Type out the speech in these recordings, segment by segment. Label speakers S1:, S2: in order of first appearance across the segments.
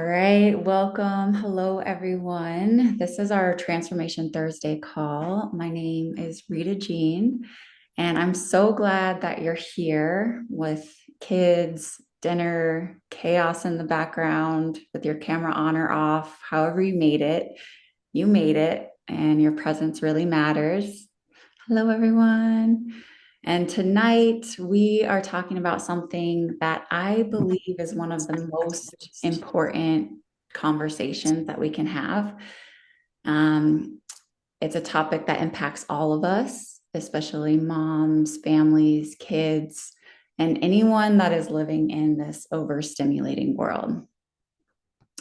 S1: All right, welcome. Hello, everyone. This is our Transformation Thursday call. My name is Rita Jean, and I'm so glad that you're here with kids, dinner, chaos in the background, with your camera on or off, however you made it, and your presence really matters. Hello, everyone. And tonight we are talking about something that I believe is one of the most important conversations that we can have. Um, it's a topic that impacts all of us, especially moms, families, kids, and anyone that is living in this overstimulating world.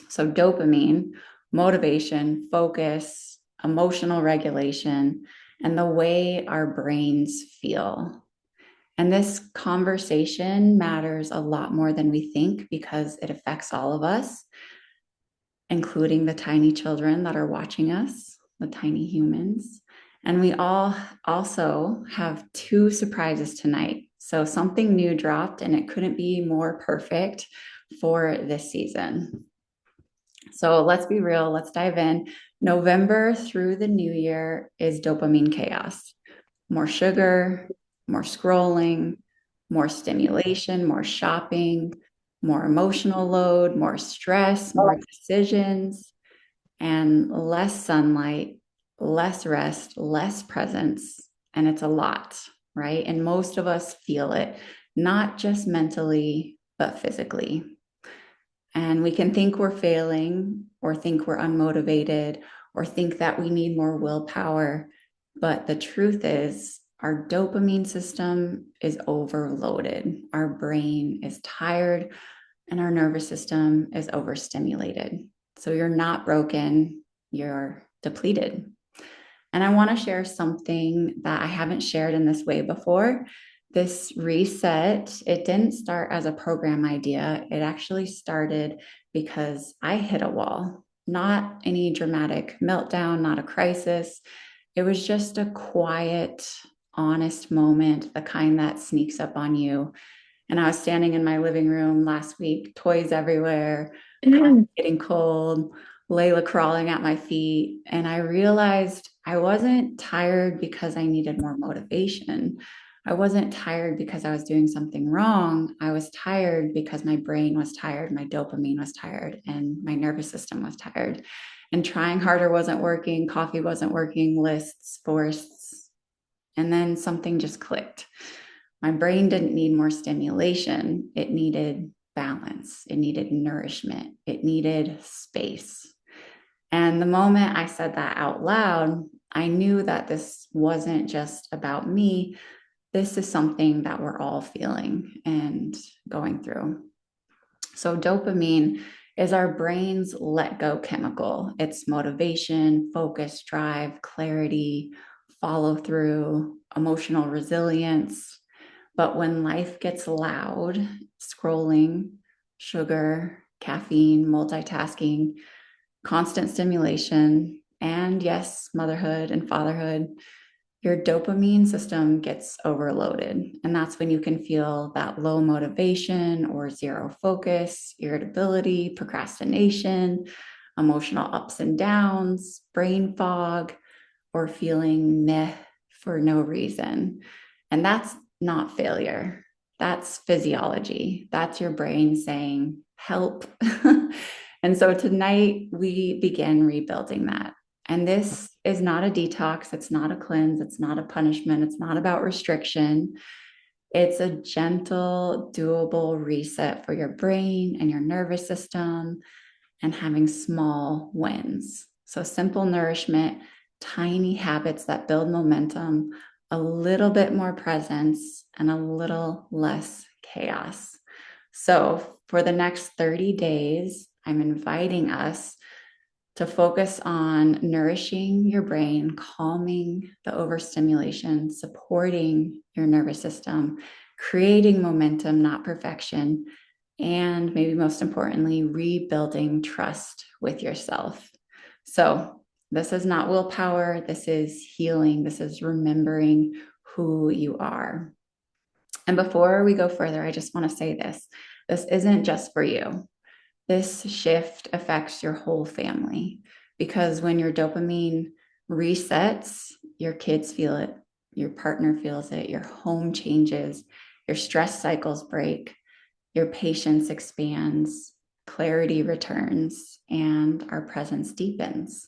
S1: So, dopamine, motivation, focus, emotional regulation, and the way our brains feel. And this conversation matters a lot more than we think because it affects all of us, including the tiny children that are watching us, the tiny humans. And we all also have two surprises tonight. So something new dropped, and it couldn't be more perfect for this season. So let's be real, let's dive in. November through the new year is dopamine chaos. More sugar, more scrolling, more stimulation, more shopping, more emotional load, more stress, more decisions, and less sunlight, less rest, less presence. And it's a lot, right? And most of us feel it, not just mentally, but physically. And we can think we're failing or think we're unmotivated or think that we need more willpower. But the truth is, our dopamine system is overloaded. Our brain is tired and our nervous system is overstimulated. So you're not broken, you're depleted. And I want to share something that I haven't shared in this way before. This reset, it didn't start as a program idea. It actually started because I hit a wall, not any dramatic meltdown, not a crisis. It was just a quiet, honest moment, the kind that sneaks up on you. And I was standing in my living room last week, toys everywhere, getting cold, Layla crawling at my feet. And I realized I wasn't tired because I needed more motivation. I wasn't tired because I was doing something wrong. I was tired because my brain was tired, my dopamine was tired, and my nervous system was tired. And trying harder wasn't working, coffee wasn't working, lists, forced. And then something just clicked. My brain didn't need more stimulation, it needed balance, it needed nourishment, it needed space. And the moment I said that out loud, I knew that this wasn't just about me. This is something that we're all feeling and going through. So, dopamine is our brain's let go chemical. It's motivation, focus, drive, clarity, follow through, emotional resilience. But when life gets loud, scrolling, sugar, caffeine, multitasking, constant stimulation, and yes, motherhood and fatherhood, your dopamine system gets overloaded. And that's when you can feel that low motivation or zero focus, irritability, procrastination, emotional ups and downs, brain fog, or feeling meh for no reason. And that's not failure. That's physiology. That's your brain saying, help. And so tonight we begin rebuilding that. And this is not a detox. It's not a cleanse. It's not a punishment. It's not about restriction. It's a gentle, doable reset for your brain and your nervous system and having small wins. So simple nourishment, tiny habits that build momentum, a little bit more presence, and a little less chaos. So for the next 30 days, I'm inviting us to focus on nourishing your brain, calming the overstimulation, supporting your nervous system, creating momentum, not perfection, and maybe most importantly, rebuilding trust with yourself. So, this is not willpower, this is healing, this is remembering who you are. And before we go further, I just want to say this isn't just for you. this shift affects your whole family, because when your dopamine resets, your kids feel it, your partner feels it, your home changes, your stress cycles break, your patience expands, clarity returns, and our presence deepens.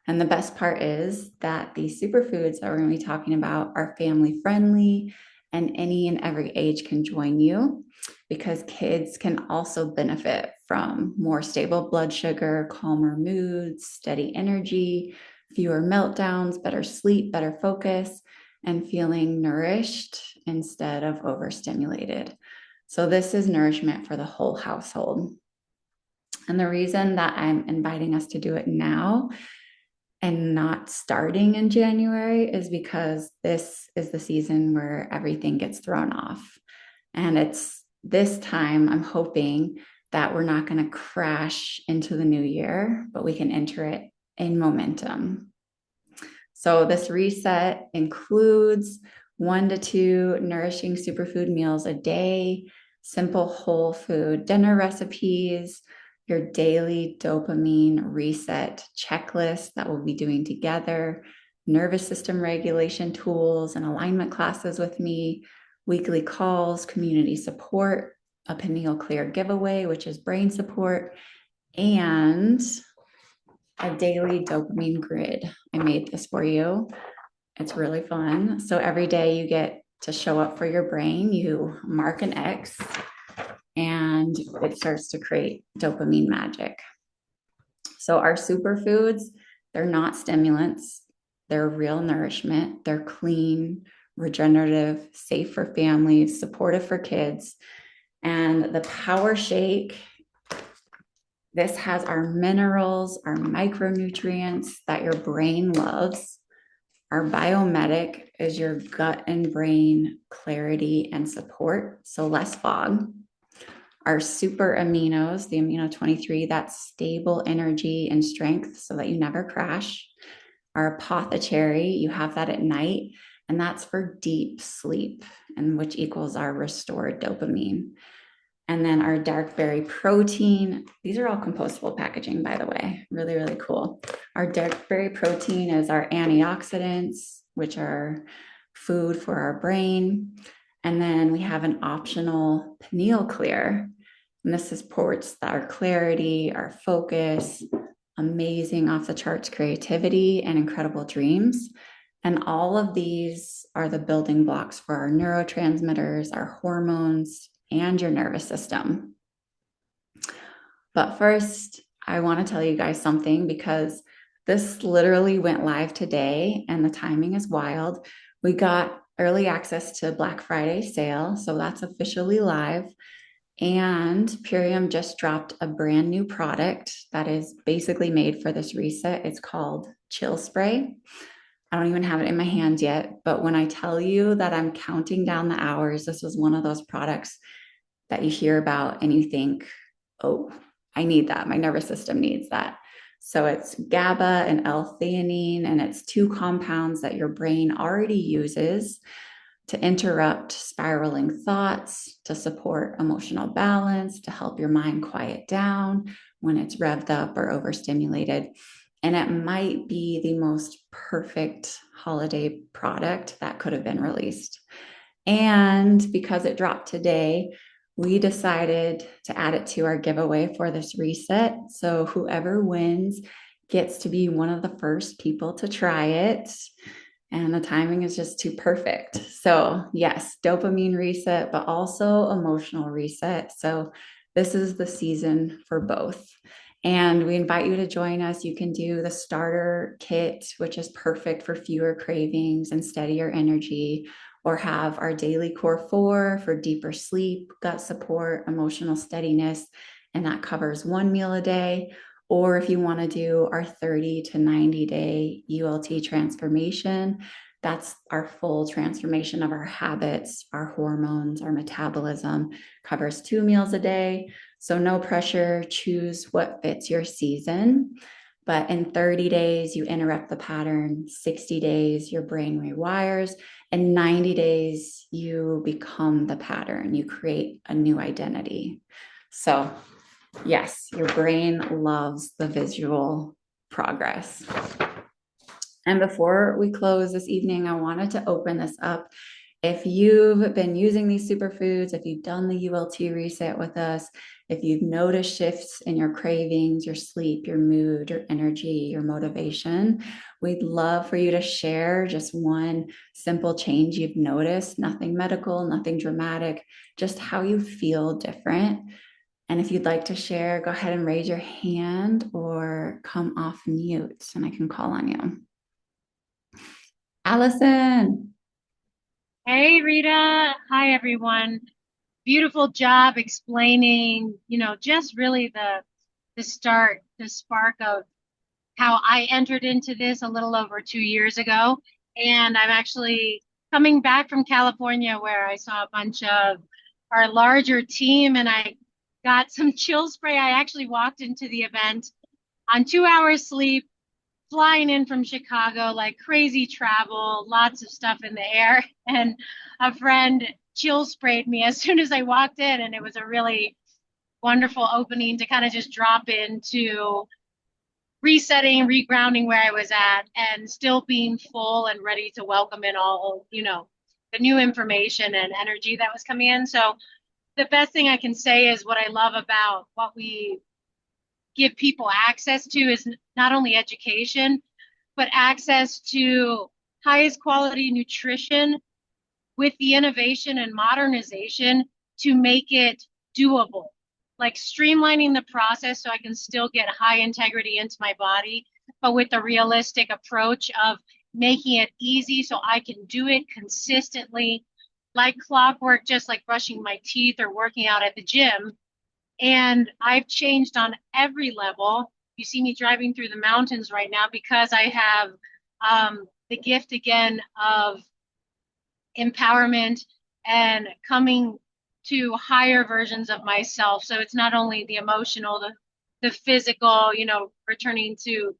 S1: And the best part is that these superfoods that we're going to be talking about are family friendly, and any and every age can join you, because kids can also benefit from more stable blood sugar, calmer moods, steady energy, fewer meltdowns, better sleep, better focus, and feeling nourished instead of overstimulated. So, this is nourishment for the whole household. And the reason that I'm inviting us to do it now and not starting in January is because this is the season where everything gets thrown off. And it's this time I'm hoping that we're not going to crash into the new year, but we can enter it in momentum. So this reset includes 1 to 2 nourishing superfood meals a day, simple whole food dinner recipes, your daily dopamine reset checklist that we'll be doing together, nervous system regulation tools and alignment classes with me, weekly calls, community support, a pineal clear giveaway, which is brain support, and a daily dopamine grid. I made this for you. It's really fun. So every day you get to show up for your brain, you mark an X, and it starts to create dopamine magic. So our superfoods, they're not stimulants, they're real nourishment, they're clean, regenerative, safe for families, supportive for kids. And the Power Shake, this has our minerals, our micronutrients that your brain loves. Our Biomedic is your gut and brain clarity and support, so less fog. Our super aminos, the amino 23, that's stable energy and strength so that you never crash. Our apothecary, you have that at night, and that's for deep sleep, and which equals our restored dopamine. And then our dark berry protein, these are all compostable packaging, by the way, really, really cool. Our dark berry protein is our antioxidants, which are food for our brain. And then we have an optional pineal clear, and this supports our clarity, our focus, amazing off the charts creativity, and incredible dreams. And all of these are the building blocks for our neurotransmitters, our hormones, and your nervous system. But first, I want to tell you guys something, because this literally went live today and the timing is wild. We got early access to Black Friday sale, so that's officially live. And Purium just dropped a brand new product that is basically made for this reset. It's called Chill Spray. I don't even have it in my hands yet, but when I tell you that I'm counting down the hours, this was one of those products that you hear about and you think, oh, I need that. My nervous system needs that. So it's GABA and L-theanine, and it's 2 compounds that your brain already uses to interrupt spiraling thoughts, to support emotional balance, to help your mind quiet down when it's revved up or overstimulated. And it might be the most perfect holiday product that could have been released. And because it dropped today, we decided to add it to our giveaway for this reset. So whoever wins gets to be one of the first people to try it. And the timing is just too perfect. So yes, dopamine reset, but also emotional reset. So this is the season for both. And we invite you to join us. You can do the starter kit, which is perfect for fewer cravings and steadier energy, or have our daily core 4 for deeper sleep, gut support, emotional steadiness, and that covers 1 meal a day. Or if you want to do our 30 to 90 day ULT transformation, that's our full transformation of our habits, our hormones, our metabolism, covers 2 meals a day. So no pressure, choose what fits your season. But in 30 days, you interrupt the pattern. 60 days, your brain rewires. And 90 days, you become the pattern. You create a new identity. So Yes, your brain loves the visual progress. And before we close this evening, I wanted to open this up. If you've been using these superfoods, if you've done the ULT reset with us, if you've noticed shifts in your cravings, your sleep, your mood, your energy, your motivation, we'd love for you to share just one simple change you've noticed, nothing medical, nothing dramatic, just how you feel different. And if you'd like to share, go ahead and raise your hand or come off mute and I can call on you. Allison.
S2: Hey Rita, hi everyone. Beautiful job explaining, just really the start, the spark of how I entered into this a little over 2 years ago. And I'm actually coming back from California where I saw a bunch of our larger team and I got some chill spray. I actually walked into the event on 2 hours sleep, flying in from Chicago, like crazy travel, lots of stuff in the air. And a friend chill sprayed me as soon as I walked in. And it was a really wonderful opening to kind of just drop into resetting, regrounding where I was at, and still being full and ready to welcome in all, the new information and energy that was coming in. So the best thing I can say is what I love about what we give people access to is not only education, but access to highest quality nutrition with the innovation and modernization to make it doable. Like streamlining the process so I can still get high integrity into my body, but with the realistic approach of making it easy so I can do it consistently, like clockwork, just like brushing my teeth or working out at the gym. And I've changed on every level. You see me driving through the mountains right now because I have the gift again of empowerment and coming to higher versions of myself. So it's not only the emotional, the physical, returning to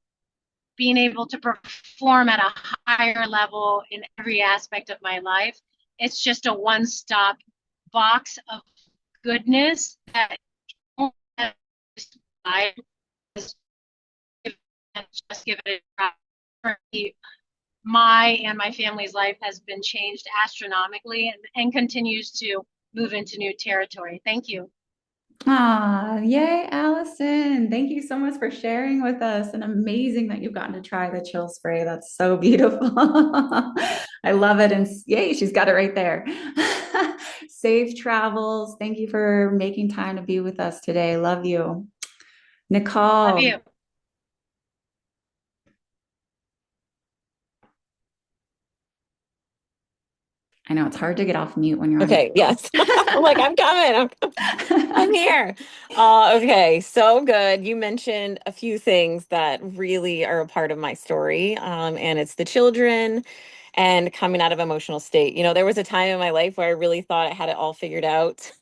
S2: being able to perform at a higher level in every aspect of my life. It's just a one-stop box of goodness that I just give it a try. For me, my and my family's life has been changed astronomically and continues to move into new territory. Thank you.
S1: Ah, yay, Allison. Thank you so much for sharing with us. And amazing that you've gotten to try the chill spray. That's so beautiful. I love it. And yay, she's got it right there. Safe travels. Thank you for making time to be with us today. Love you.
S2: Love
S1: Nicole.
S2: you.
S1: I know it's hard to get off mute when you're on
S3: Okay, yes. I'm like, I'm coming. I'm
S1: mute.
S3: here. Okay, so good. You mentioned a few things that really are a part of my story. And it's the children and coming out of emotional state. There was a time in my life where I really thought I had it all figured out.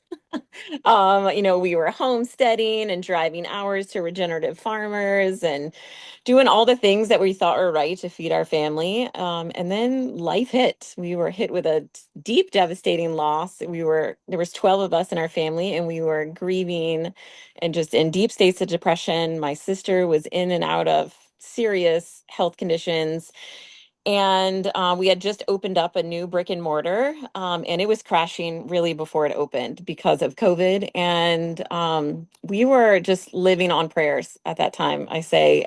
S3: We were homesteading and driving hours to regenerative farmers and doing all the things that we thought were right to feed our family. And then life hit. We were hit with a deep, devastating loss. There was 12 of us in our family, and we were grieving and just in deep states of depression. My sister was in and out of serious health conditions. And we had just opened up a new brick and mortar, and it was crashing really before it opened because of COVID. And we were just living on prayers at that time, I say.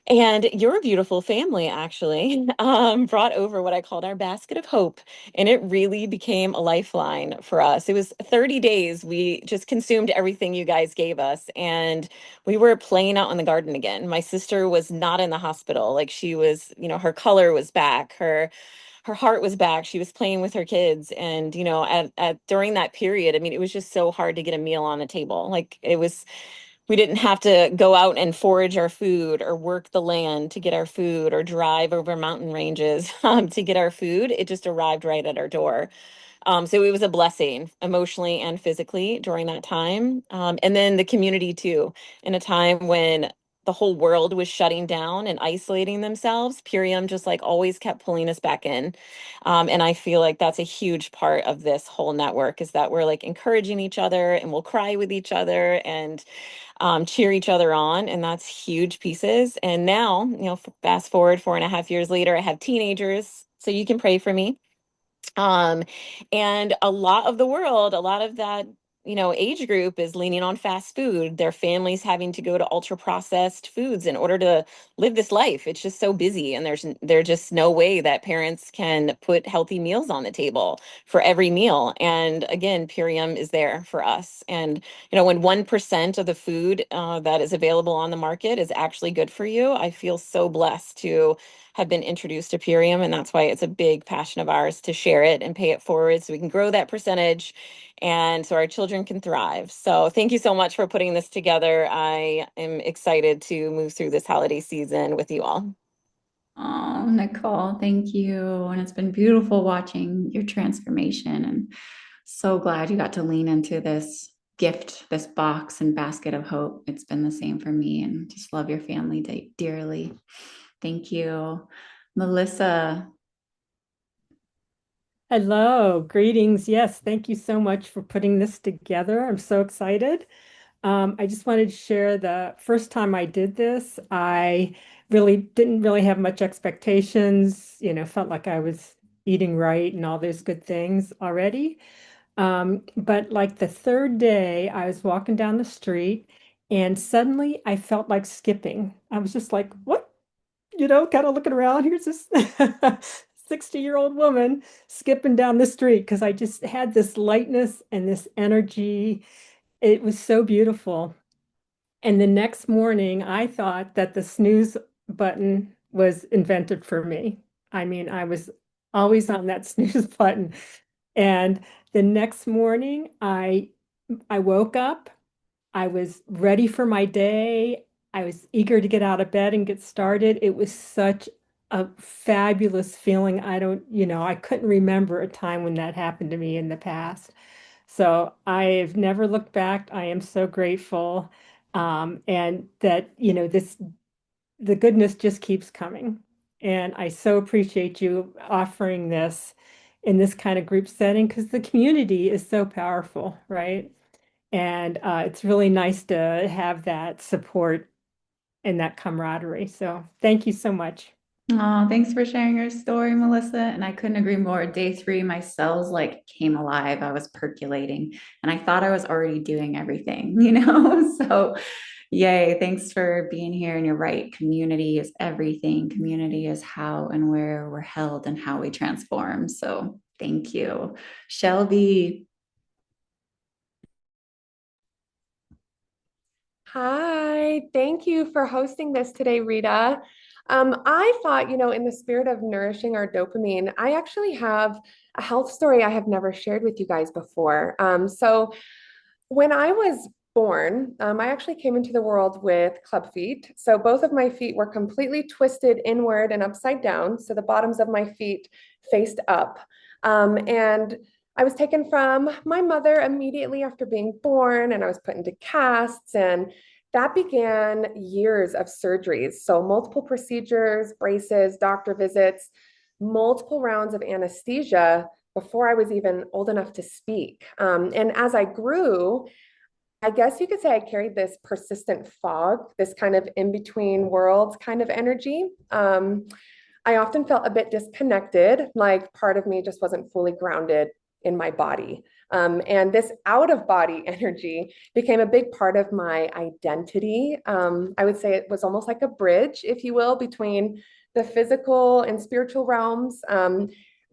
S3: And your beautiful family actually brought over what I called our basket of hope. And it really became a lifeline for us. It was 30 days. We just consumed everything you guys gave us. And we were playing out in the garden again. My sister was not in the hospital. Like she was, her color was back. Her heart was back. She was playing with her kids. And, at during that period, I mean, it was just so hard to get a meal on the table. Like we didn't have to go out and forage our food or work the land to get our food or drive over mountain ranges to get our food. It just arrived right at our door. So it was a blessing emotionally and physically during that time. And then the community too, in a time when the whole world was shutting down and isolating themselves, Purium just like always kept pulling us back in. And I feel like that's a huge part of this whole network is that we're like encouraging each other and we'll cry with each other and cheer each other on. And that's huge pieces. And now, fast forward 4.5 years later, I have teenagers. So you can pray for me. Um, and a lot of the world, a lot of that, age group is leaning on fast food. Their families having to go to ultra processed foods in order to live this life. It's just so busy, and there's just no way that parents can put healthy meals on the table for every meal. And again, Purium is there for us. And when 1% of the food that is available on the market is actually good for you, I feel so blessed to have been introduced to Purium, and that's why it's a big passion of ours to share it and pay it forward so we can grow that percentage and so our children can thrive. So thank you so much for putting this together. I am excited to move through this holiday season with you all.
S1: Oh, Nicole, thank you. And it's been beautiful watching your transformation, and so glad you got to lean into this gift, this box and basket of hope. It's been the same for me, and just love your family dearly. Thank you. Melissa.
S4: Hello, greetings. Yes, thank you so much for putting this together. I'm so excited. I just wanted to share the first time I did this, I really didn't really have much expectations, felt like I was eating right and all those good things already. But like the third day, I was walking down the street and suddenly I felt like skipping. I was just like, what? Kind of looking around. Here's this 60-year-old woman skipping down the street because I just had this lightness and this energy. It was so beautiful. And the next morning, I thought that the snooze button was invented for me. I mean, I was always on that snooze button. And the next morning, I woke up. I was ready for my day. I was eager to get out of bed and get started. It was such a fabulous feeling. I couldn't remember a time when that happened to me in the past. So I've never looked back. I am so grateful. And that, the goodness just keeps coming. And I so appreciate you offering this in this kind of group setting because the community is so powerful, right? And it's really nice to have that support and that camaraderie. So thank you so much.
S1: Oh, thanks for sharing your story, Melissa. And I couldn't agree more. Day three, my cells like came alive. I was percolating and I thought I was already doing everything, So, yay. Thanks for being here. And you're right. Community is everything. Community is how and where we're held and how we transform. So, thank you. Shelby.
S5: Hi, thank you for hosting this today, Rita. I thought, in the spirit of nourishing our dopamine, I actually have a health story I have never shared with you guys before. So when I was born, I actually came into the world with club feet. So both of my feet were completely twisted inward and upside down. So the bottoms of my feet faced up. And I was taken from my mother immediately after being born, and I was put into casts. And that began years of surgeries. So multiple procedures, braces, doctor visits, multiple rounds of anesthesia before I was even old enough to speak. And as I grew, I guess you could say I carried this persistent fog, this kind of in between worlds kind of energy. I often felt a bit disconnected, like part of me just wasn't fully grounded in my body. And this out of body energy became a big part of my identity. I would say it was almost like a bridge, if you will, between the physical and spiritual realms.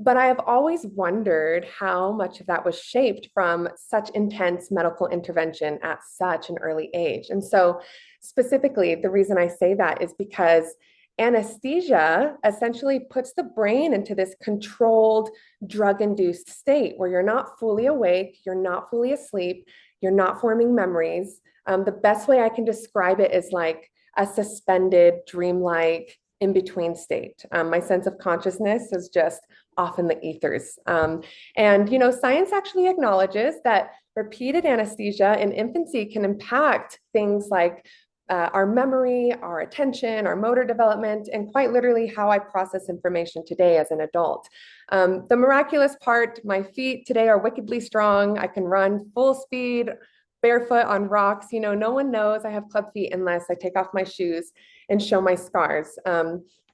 S5: But I have always wondered how much of that was shaped from such intense medical intervention at such an early age. And so, specifically, the reason I say that is because anesthesia essentially puts the brain into this controlled, drug induced state where you're not fully awake, you're not fully asleep, you're not forming memories. The best way I can describe it is like a suspended, dreamlike, in between state. My sense of consciousness is just off in the ethers. And science actually acknowledges that repeated anesthesia in infancy can impact things like our memory, our attention, our motor development, and quite literally how I process information today as an adult. The miraculous part, my feet today are wickedly strong. I can run full speed, barefoot on rocks. You know, no one knows I have club feet unless I take off my shoes and show my scars.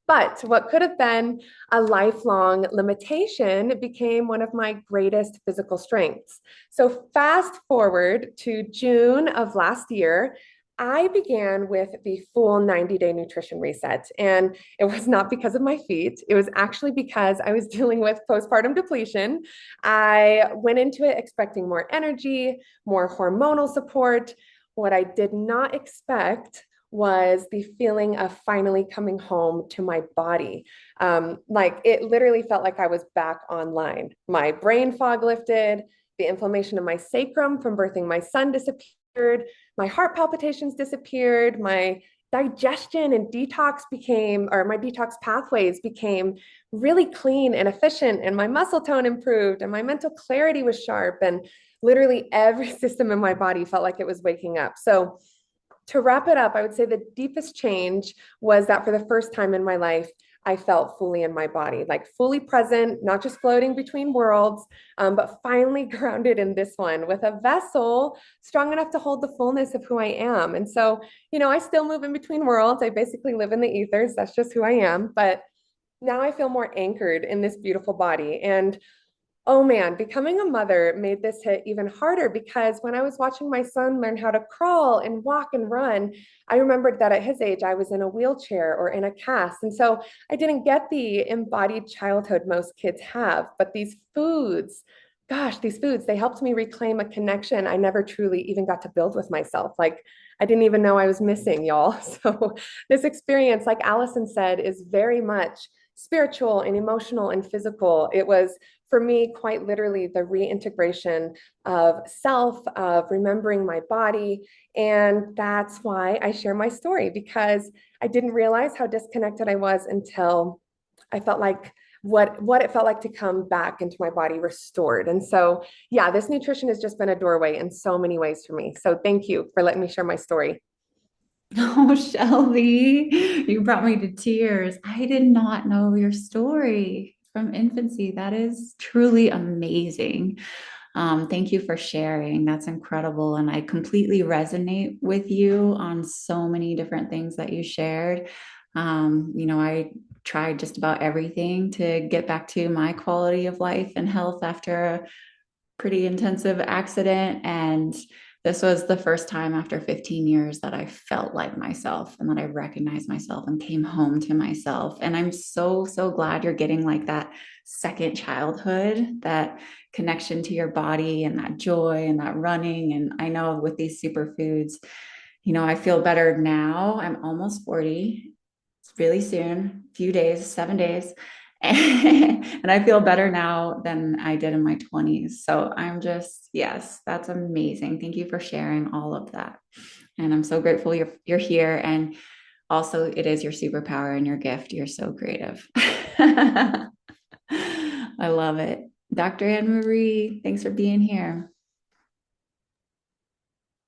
S5: But what could have been a lifelong limitation became one of my greatest physical strengths. So, fast forward to June of last year, I began with the full 90-day nutrition reset. And it was not because of my feet, it was actually because I was dealing with postpartum depletion. I went into it expecting more energy, more hormonal support. What I did not expect was the feeling of finally coming home to my body. Like it literally felt like I was back online. My brain fog lifted, the inflammation in my sacrum from birthing my son disappeared, my heart palpitations disappeared, my digestion and detox became, or my detox pathways became really clean and efficient, and my muscle tone improved, and my mental clarity was sharp, and literally every system in my body felt like it was waking up. So, to wrap it up, I would say the deepest change was that for the first time in my life, I felt fully in my body, like fully present, not just floating between worlds, but finally grounded in this one with a vessel strong enough to hold the fullness of who I am. And so, you know, I still move in between worlds. I basically live in the ethers. That's just who I am. But now I feel more anchored in this beautiful body. And oh man, becoming a mother made this hit even harder because when I was watching my son learn how to crawl and walk and run, I remembered that at his age, I was in a wheelchair or in a cast. And so I didn't get the embodied childhood most kids have. But these foods, gosh, these foods, they helped me reclaim a connection I never truly even got to build with myself. Like I didn't even know I was missing, y'all. So this experience, like Allison said, is very much spiritual and emotional and physical. It was for me, quite literally, the reintegration of self, of remembering my body. And that's why I share my story, because I didn't realize how disconnected I was until I felt like what it felt like to come back into my body restored. And so, yeah, this nutrition has just been a doorway in so many ways for me. So thank you for letting me share my story.
S1: Oh, Shelby, you brought me to tears. I did not know your story from infancy. That is truly amazing. Thank you for sharing. That's incredible. And I completely resonate with you on so many different things that you shared. I tried just about everything to get back to my quality of life and health after a pretty intensive accident. And this was the first time after 15 years that I felt like myself and that I recognized myself and came home to myself. And I'm so, so glad you're getting like that second childhood, that connection to your body and that joy and that running. And I know with these superfoods, I feel better now. I'm almost 40. It's really soon, few days, 7 days. And I feel better now than I did in my 20s. So I'm just, yes, that's amazing. Thank you for sharing all of that. And I'm so grateful you're here. And also it is your superpower and your gift. You're so creative. I love it. Dr. Anne Marie, thanks for being here.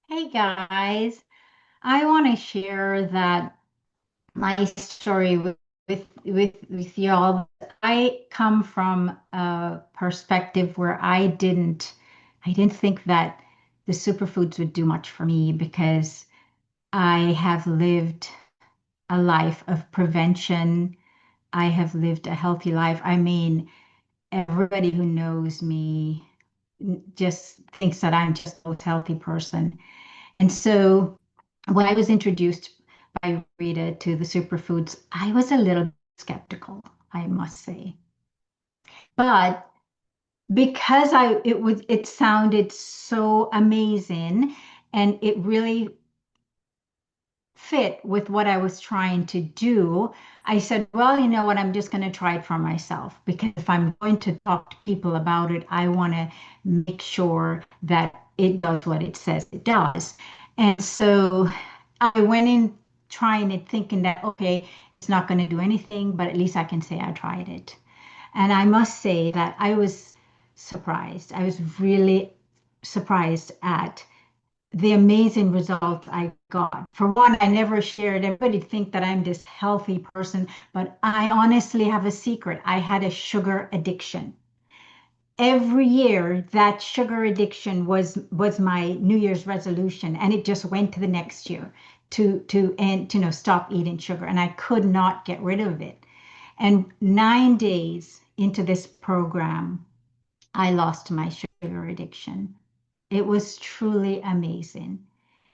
S6: Hey guys, I want to share that my story with y'all. I come from a perspective where I didn't think that the superfoods would do much for me because I have lived a life of prevention. I have lived a healthy life. I mean, everybody who knows me just thinks that I'm just a healthy person. And so when I was introduced by Rita to the superfoods, I was a little skeptical, I must say. But because it sounded so amazing and it really fit with what I was trying to do, I said, well, you know what, I'm just going to try it for myself because if I'm going to talk to people about it, I want to make sure that it does what it says it does. And so I went in trying it thinking that, okay, it's not going to do anything, but at least I can say I tried it. And I must say that I was surprised. I was really surprised at the amazing results I got. For one, I never shared. Everybody think that I'm this healthy person, but I honestly have a secret. I had a sugar addiction. Every year, that sugar addiction was my New Year's resolution, and it just went to the next year to stop eating sugar, and I could not get rid of it. And 9 days into this program, I lost my sugar addiction. It was truly amazing.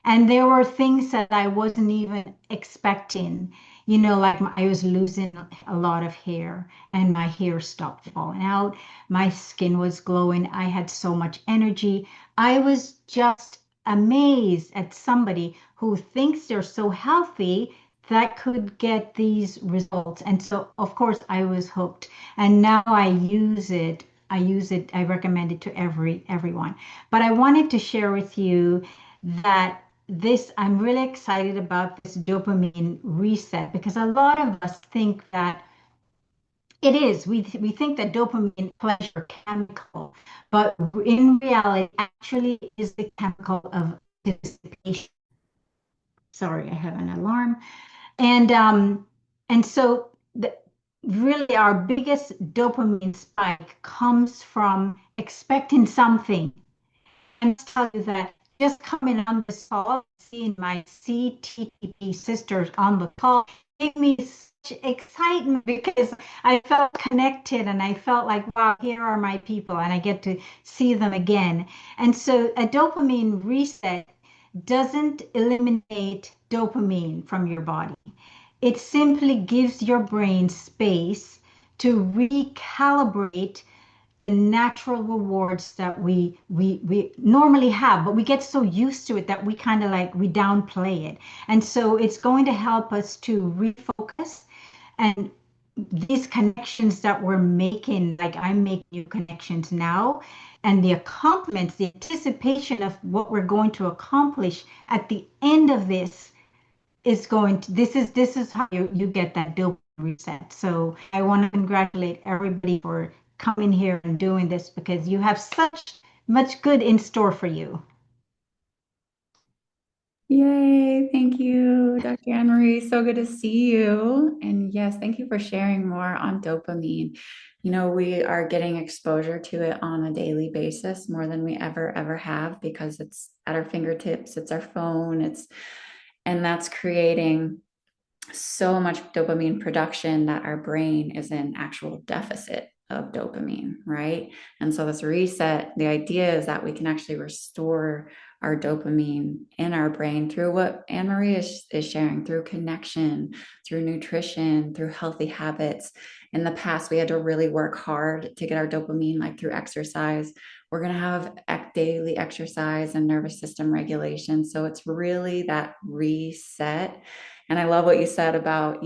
S6: And there were things that I wasn't even expecting, like I was losing a lot of hair and my hair stopped falling out. My skin was glowing. I had so much energy. I was just amazed at somebody who thinks they're so healthy that could get these results. And so, of course, I was hooked. And now I use it. I recommend it to everyone. But I wanted to share with you that I'm really excited about this dopamine reset because a lot of us think that it is. We think that dopamine pleasure chemical, but in reality, actually is the chemical of anticipation. Sorry, I have an alarm. And so really our biggest dopamine spike comes from expecting something. And tell you that just coming on this call, seeing my CTTP sisters on the call gave me such excitement because I felt connected and I felt like, wow, here are my people and I get to see them again. And so a dopamine reset doesn't eliminate dopamine from your body. It simply gives your brain space to recalibrate the natural rewards that we normally have, but we get so used to it that we kind of like we downplay it. And so it's going to help us to refocus and these connections that we're making, like I'm making new connections now, and the accomplishments, the anticipation of what we're going to accomplish at the end of this is going to this is how you get that dopamine reset. So I want to congratulate everybody for coming here and doing this because you have such much good in store for you.
S1: Yay. Thank you, Dr. Anne Marie. So good to see you. And yes, thank you for sharing more on dopamine. We are getting exposure to it on a daily basis more than we ever have because it's at our fingertips, it's our phone, and that's creating so much dopamine production that our brain is in actual deficit of dopamine, right? And so this reset, the idea is that we can actually restore our dopamine in our brain through what Anne Marie is sharing, through connection, through nutrition, through healthy habits. In the past, we had to really work hard to get our dopamine, like through exercise. We're going to have daily exercise and nervous system regulation. So it's really that reset. And I love what you said about,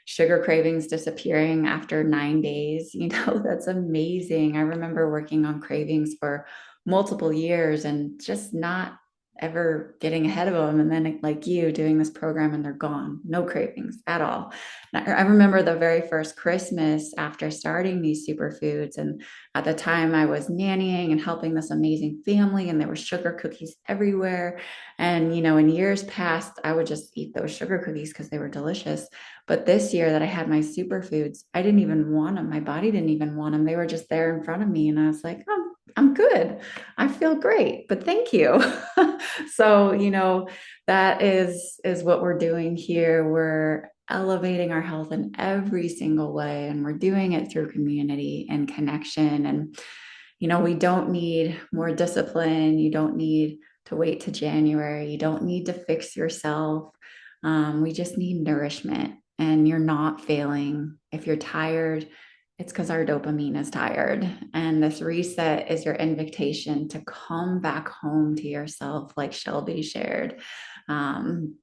S1: sugar cravings disappearing after 9 days. That's amazing. I remember working on cravings for multiple years and just not ever getting ahead of them. And then, like you, doing this program and they're gone, no cravings at all. And I remember the very first Christmas after starting these superfoods. And at the time, I was nannying and helping this amazing family, and there were sugar cookies everywhere. And, in years past, I would just eat those sugar cookies because they were delicious. But this year that I had my superfoods, I didn't even want them. My body didn't even want them. They were just there in front of me. And I was like, oh, I'm good. I feel great, but thank you. So, that is what we're doing here. We're elevating our health in every single way, and we're doing it through community and connection. And, we don't need more discipline. You don't need to wait to January. You don't need to fix yourself. We just need nourishment, and you're not failing. If you're tired, it's because our dopamine is tired. And this reset is your invitation to come back home to yourself, like Shelby shared. Um,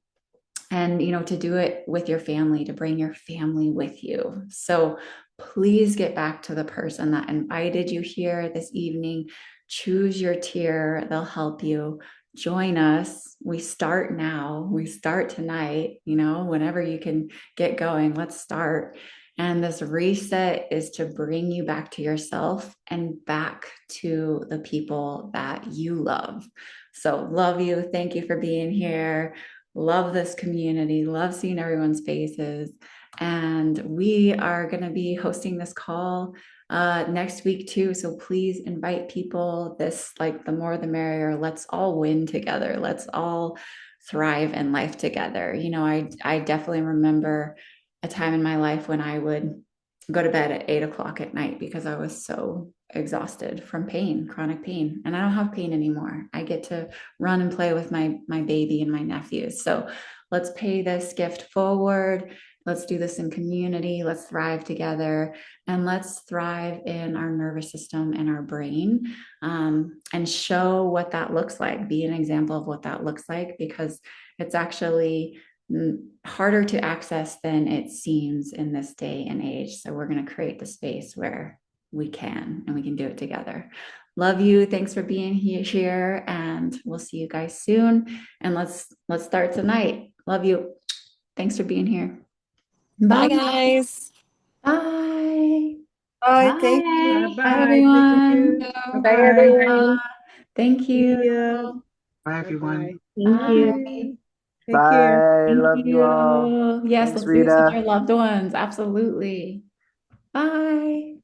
S1: and to do it with your family, to bring your family with you. So please get back to the person that invited you here this evening. Choose your tier, they'll help you. Join us. We start now, we start tonight. Whenever you can get going, let's start. And this reset is to bring you back to yourself and back to the people that you love. So love you. Thank you for being here. Love this community. Love seeing everyone's faces. And we are going to be hosting this call next week too. So please invite people. This, like, the more the merrier. Let's all win together. Let's all thrive in life together. I definitely remember a time in my life when I would go to bed at 8 o'clock at night because I was so exhausted from pain, chronic pain. And I don't have pain anymore. I get to run and play with my baby and my nephews. So let's pay this gift forward. Let's do this in community. Let's thrive together, and let's thrive in our nervous system and our brain, and show what that looks like. Be an example of what that looks like, because it's actually harder to access than it seems in this day and age. So we're going to create the space where we can, and we can do it together. Love you. Thanks for being here, and we'll see you guys soon. And let's start tonight. Love you. Thanks for being here.
S3: Bye,
S1: Bye.
S3: guys.
S1: Bye.
S7: Bye. Thank you.
S5: Bye.
S1: Bye,
S7: Bye. Thank
S1: everyone.
S7: you.
S2: Bye,
S7: Bye-bye.
S2: everyone.
S1: Thank
S7: See
S1: you.
S7: ya.
S8: Bye, everyone.
S7: Bye-bye.
S4: Thank you.
S1: Bye.
S7: Take care.
S8: Bye.
S1: Thank
S8: Love you all.
S1: you. Yes,
S8: Thanks,
S1: let's do this with
S8: Rita.
S1: our loved ones. Absolutely. Bye.